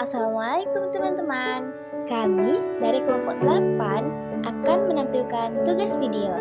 Assalamualaikum teman-teman. Kami dari kelompok 8 akan menampilkan tugas video.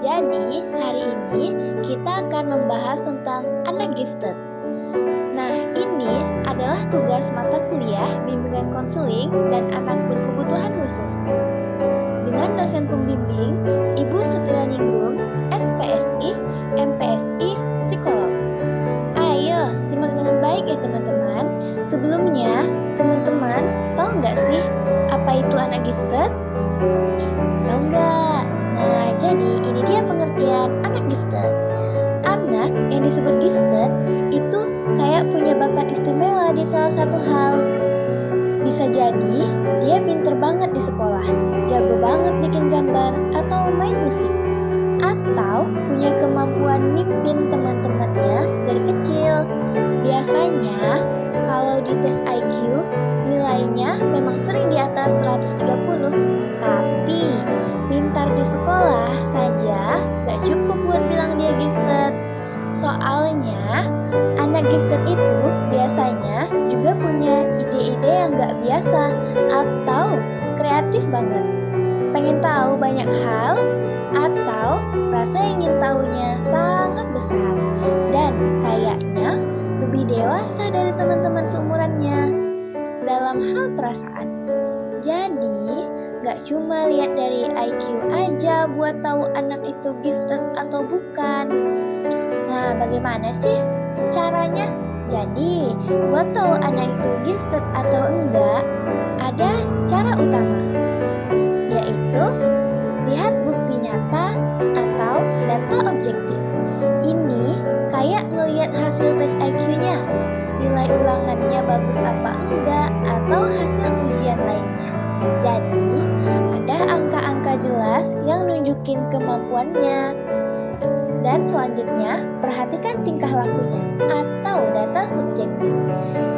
Jadi, hari ini kita akan membahas tentang anak gifted. Nah, ini adalah tugas mata kuliah bimbingan konseling dan anak berkebutuhan khusus. Dengan dosen pembimbing, Ibu Sutrianingrum, SPSI, MPSI, Psikolog. Ayo, simak dengan baik ya teman-teman. Sebelumnya, teman-teman tahu nggak sih apa itu anak gifted? Tahu nggak? Nah, jadi ini dia pengertian anak gifted. Anak yang disebut gifted itu kayak punya bakat istimewa di salah satu hal. Bisa jadi dia pinter banget di sekolah, jago banget bikin gambar atau main musik, atau punya kemampuan mimpin teman-temannya dari kecil. Biasanya kalau di tes IQ nilainya memang sering di atas 130, tapi pintar di sekolah saja gak cukup buat bilang dia gifted. Soalnya anak gifted itu biasanya juga punya ide-ide yang gak biasa atau kreatif banget. Pengen tahu banyak hal atau rasa ingin tahunya sangat besar dan kayaknya lebih dewasa dari teman-teman seumurannya dalam hal perasaan. Jadi, gak cuma lihat dari IQ aja buat tahu anak itu gifted atau bukan. Nah, bagaimana sih caranya? Jadi, buat tahu anak itu gifted atau enggak, ada cara utama, yaitu lihat bukti nyata atau data objektif. Ini kayak ngelihat hasil tes IQ-nya, nilai ulangannya bagus apa enggak, atau hasil ujian lainnya. Jadi, ada angka-angka jelas yang nunjukin kemampuannya. Dan selanjutnya, perhatikan tingkah lakunya atau data subjektif.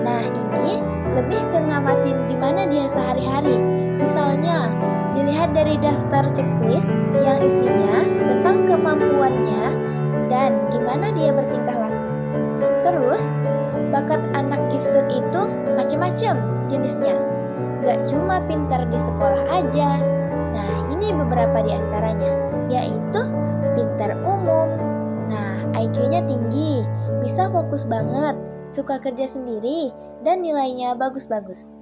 Nah, ini lebih ke ngamatin di mana dia sehari-hari. Misalnya, dilihat dari daftar checklist yang isinya tentang kemampuannya dan gimana dia bertingkah laku. Terus, bakat anak gifted itu macam-macam jenisnya. Gak cuma pintar di sekolah aja. Nah, ini beberapa di antaranya, yaitu pintar umum. Nah, IQ-nya tinggi, bisa fokus banget, suka kerja sendiri, dan nilainya bagus-bagus.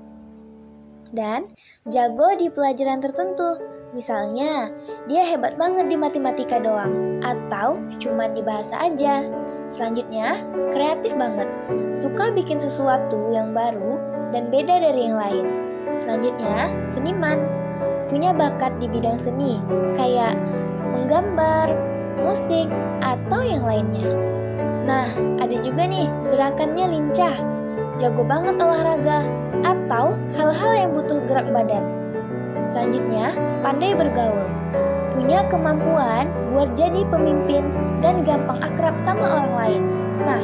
Dan jago di pelajaran tertentu. Misalnya, dia hebat banget di matematika doang, atau cuma di bahasa aja. Selanjutnya, kreatif banget, suka bikin sesuatu yang baru dan beda dari yang lain. Selanjutnya, seniman, punya bakat di bidang seni, kayak menggambar, musik, atau yang lainnya. Nah, ada juga nih gerakannya lincah, jago banget olahraga, atau hal-hal yang butuh gerak badan. Selanjutnya, pandai bergaul, punya kemampuan buat jadi pemimpin dan gampang akrab sama orang lain. Nah,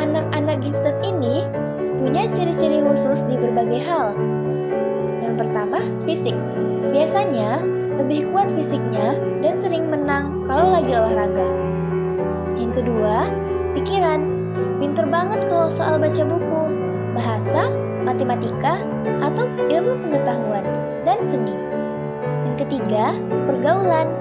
anak-anak gifted ini punya ciri-ciri khusus di berbagai hal. Yang pertama, fisik. Biasanya lebih kuat fisiknya dan sering menang kalau lagi olahraga. Yang kedua, pikiran. Pinter banget kalau soal baca buku, bahasa, matematika, atau ilmu pengetahuan, dan seni. Yang ketiga, pergaulan.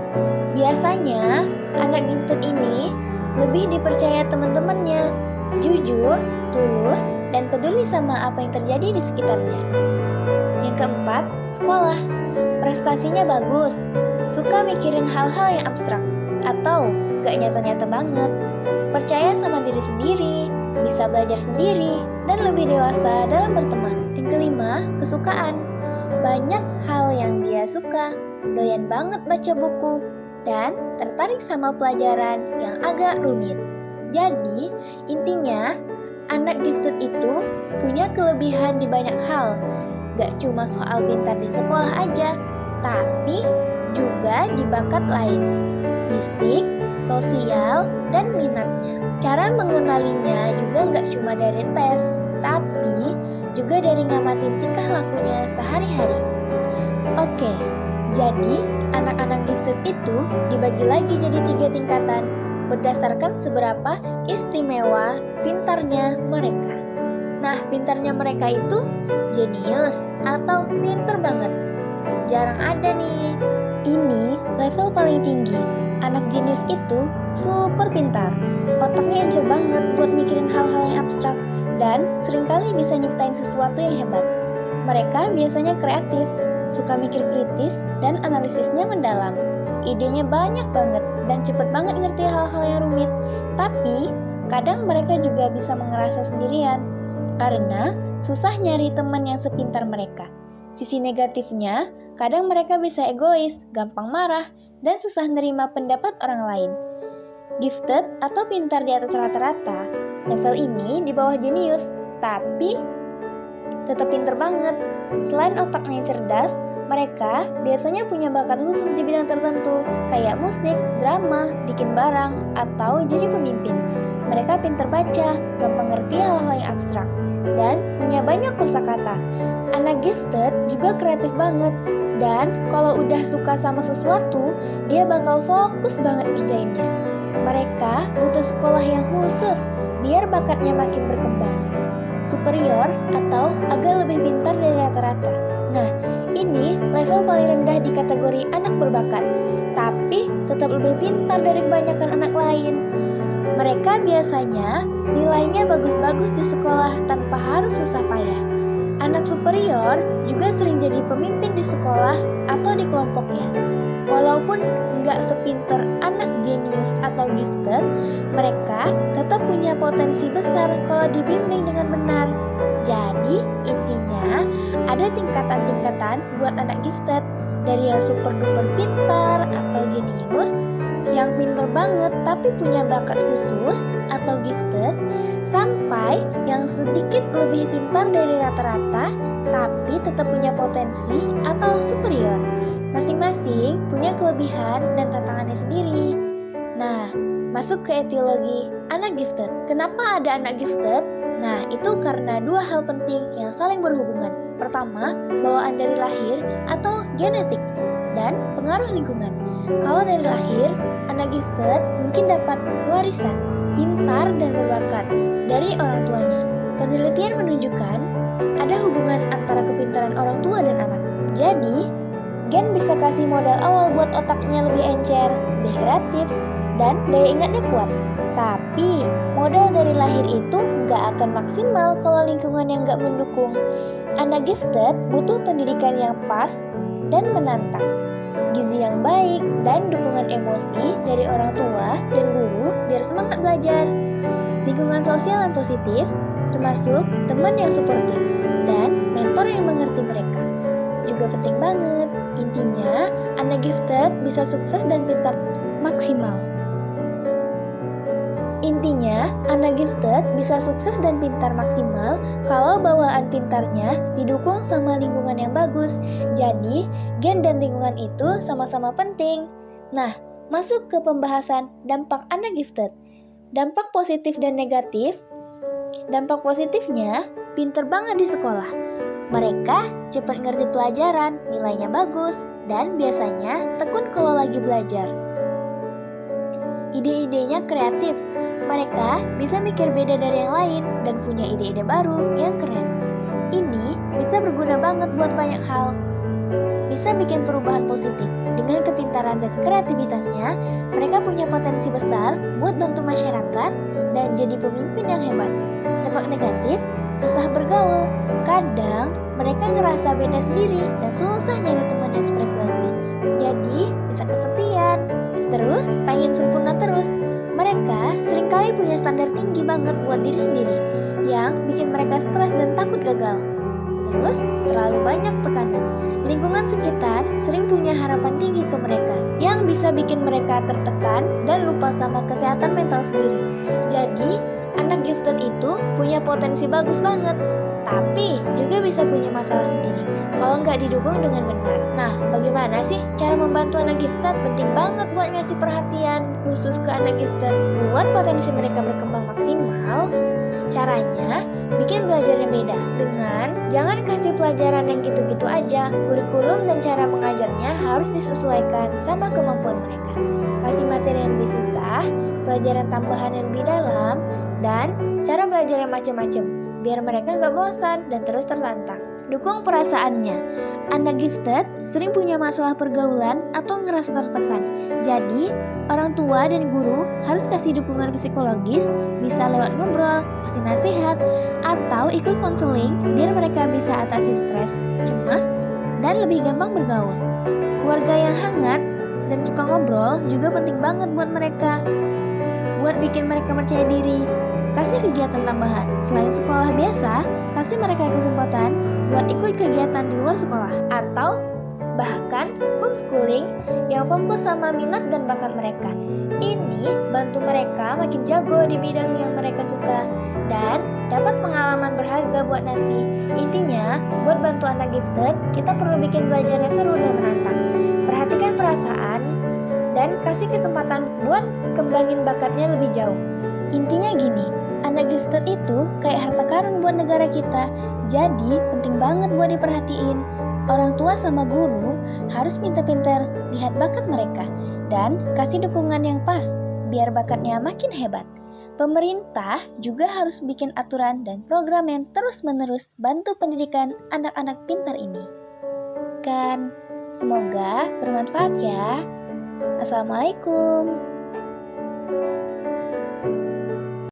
Biasanya, anak gifted ini lebih dipercaya teman-temannya, jujur, tulus, dan peduli sama apa yang terjadi di sekitarnya. Yang keempat, sekolah. Prestasinya bagus, suka mikirin hal-hal yang abstrak, atau gak nyata-nyata banget, percaya sama diri sendiri, bisa belajar sendiri, dan lebih dewasa dalam berteman. Yang kelima, kesukaan. Banyak hal yang dia suka, doyan banget baca buku, dan tertarik sama pelajaran yang agak rumit. Jadi, intinya, anak gifted itu punya kelebihan di banyak hal. Gak cuma soal pintar di sekolah aja, tapi juga di bakat lain, fisik, sosial, dan minatnya. Cara mengenalinya juga gak cuma dari tes, tapi juga dari ngamatin tingkah lakunya sehari-hari. Oke, jadi anak-anak gifted itu dibagi lagi jadi 3 tingkatan berdasarkan seberapa istimewa pintarnya mereka. Nah, pintarnya mereka itu jenius atau pinter banget. Jarang ada nih. Ini level paling tinggi. Anak jenius itu super pintar. Otaknya encer banget buat mikirin hal-hal yang abstrak dan seringkali bisa nyiptain sesuatu yang hebat. Mereka biasanya kreatif, suka mikir kritis dan analisisnya mendalam. Idenya banyak banget dan cepet banget ngerti hal-hal yang rumit. Tapi kadang mereka juga bisa ngerasa sendirian karena susah nyari teman yang sepintar mereka. Sisi negatifnya, kadang mereka bisa egois, gampang marah, dan susah nerima pendapat orang lain. Gifted atau pintar di atas rata-rata, level ini di bawah jenius, tapi tetap pintar banget. Selain otaknya yang cerdas, mereka biasanya punya bakat khusus di bidang tertentu, kayak musik, drama, bikin barang, atau jadi pemimpin. Mereka pintar baca, gampang ngerti hal-hal yang abstrak, dan punya banyak kosakata. Anak gifted juga kreatif banget, dan kalau udah suka sama sesuatu, dia bakal fokus banget ngerjainnya. Mereka butuh sekolah yang khusus, biar bakatnya makin berkembang. Superior atau agak lebih pintar dari rata-rata. Nah, ini level paling rendah di kategori anak berbakat, tapi tetap lebih pintar dari kebanyakan anak lain. Mereka biasanya nilainya bagus-bagus di sekolah tanpa harus susah payah. Anak superior juga sering jadi pemimpin di sekolah atau di kelompoknya. Walaupun nggak sepinter anak jenius atau gifted, mereka tetap punya potensi besar kalau dibimbing dengan benar. Jadi intinya ada tingkatan-tingkatan buat anak gifted, dari yang super duper pintar atau jenius, yang pintar banget tapi punya bakat khusus atau gifted, sampai yang sedikit lebih pintar dari rata-rata tapi tetap punya potensi atau superior. Masing-masing punya kelebihan dan tantangannya sendiri. Nah, masuk ke etiologi anak gifted. Kenapa ada anak gifted? Nah, itu karena dua hal penting yang saling berhubungan. Pertama, bawaan dari lahir atau genetik, dan pengaruh lingkungan. Kalau dari lahir, anak gifted mungkin dapat warisan, pintar dan berbakat dari orang tuanya. Penelitian menunjukkan ada hubungan antara kepintaran orang tua dan anak. Jadi, gen bisa kasih modal awal buat otaknya lebih encer, lebih kreatif, dan daya ingatnya kuat. Tapi, modal dari lahir itu nggak akan maksimal kalau lingkungan yang nggak mendukung. Anak gifted butuh pendidikan yang pas dan menantang, gizi yang baik, dan dukungan emosi dari orang tua dan guru biar semangat belajar. Lingkungan sosial yang positif, termasuk teman yang suportif, dan mentor yang mengerti mereka, juga penting banget. Intinya, anak gifted bisa sukses dan pintar maksimal. Kalau bawaan pintarnya didukung sama lingkungan yang bagus. Jadi, gen dan lingkungan itu sama-sama penting. Nah, masuk ke pembahasan dampak anak gifted. Dampak positif dan negatif. Dampak positifnya, pintar banget di sekolah. Mereka cepat ngerti pelajaran, nilainya bagus, dan biasanya tekun kalau lagi belajar. Ide-idenya kreatif. Mereka bisa mikir beda dari yang lain dan punya ide-ide baru yang keren. Ini bisa berguna banget buat banyak hal. Bisa bikin perubahan positif. Dengan kepintaran dan kreativitasnya, mereka punya potensi besar buat bantu masyarakat dan jadi pemimpin yang hebat. Dampak negatif, susah bergaul. Kadang mereka ngerasa beda sendiri dan susah nyari teman yang sefrekuensi. Jadi bisa kesepian. Terus pengen sempurna terus. Mereka seringkali punya standar tinggi banget buat diri sendiri, yang bikin mereka stres dan takut gagal. Terus terlalu banyak tekanan. Lingkungan sekitar sering punya harapan tinggi ke mereka, yang bisa bikin mereka tertekan dan lupa sama kesehatan mental sendiri. Jadi, anak gifted itu punya potensi bagus banget, tapi juga bisa punya masalah sendiri kalau nggak didukung dengan benar. Nah, bagaimana sih cara membantu anak gifted? Penting banget buat ngasih perhatian khusus ke anak gifted buat potensi mereka berkembang maksimal. Caranya, bikin belajarnya beda dengan jangan kasih pelajaran yang gitu-gitu aja. Kurikulum dan cara mengajarnya harus disesuaikan sama kemampuan mereka. Kasih materi yang lebih susah, pelajaran tambahan yang lebih dalam, dan cara belajar yang macam-macam. biar mereka nggak bosan dan terus tertantang. Dukung perasaannya. Anak gifted sering punya masalah pergaulan atau ngerasa tertekan. Jadi, orang tua dan guru harus kasih dukungan psikologis, bisa lewat ngobrol, kasih nasihat, atau ikut konseling biar mereka bisa atasi stres, cemas, dan lebih gampang bergaul. Keluarga yang hangat dan suka ngobrol juga penting banget buat mereka. Buat bikin mereka percaya diri. Kasih kegiatan tambahan. Selain sekolah biasa, kasih mereka kesempatan buat ikut kegiatan di luar sekolah. Atau bahkan homeschooling yang fokus sama minat dan bakat mereka. Ini bantu mereka makin jago di bidang yang mereka suka dan dapat pengalaman berharga buat nanti. Intinya, buat bantu anak gifted, kita perlu bikin belajarnya seru dan menantang. Perhatikan perasaan dan kasih kesempatan buat kembangin bakatnya lebih jauh. Intinya gini, anak gifted itu kayak harta karun buat negara kita. Jadi penting banget buat diperhatiin. Orang tua sama guru harus pintar-pintar lihat bakat mereka dan kasih dukungan yang pas biar bakatnya makin hebat. Pemerintah juga harus bikin aturan dan program yang terus-menerus bantu pendidikan anak-anak pintar ini. Semoga bermanfaat ya. Assalamualaikum.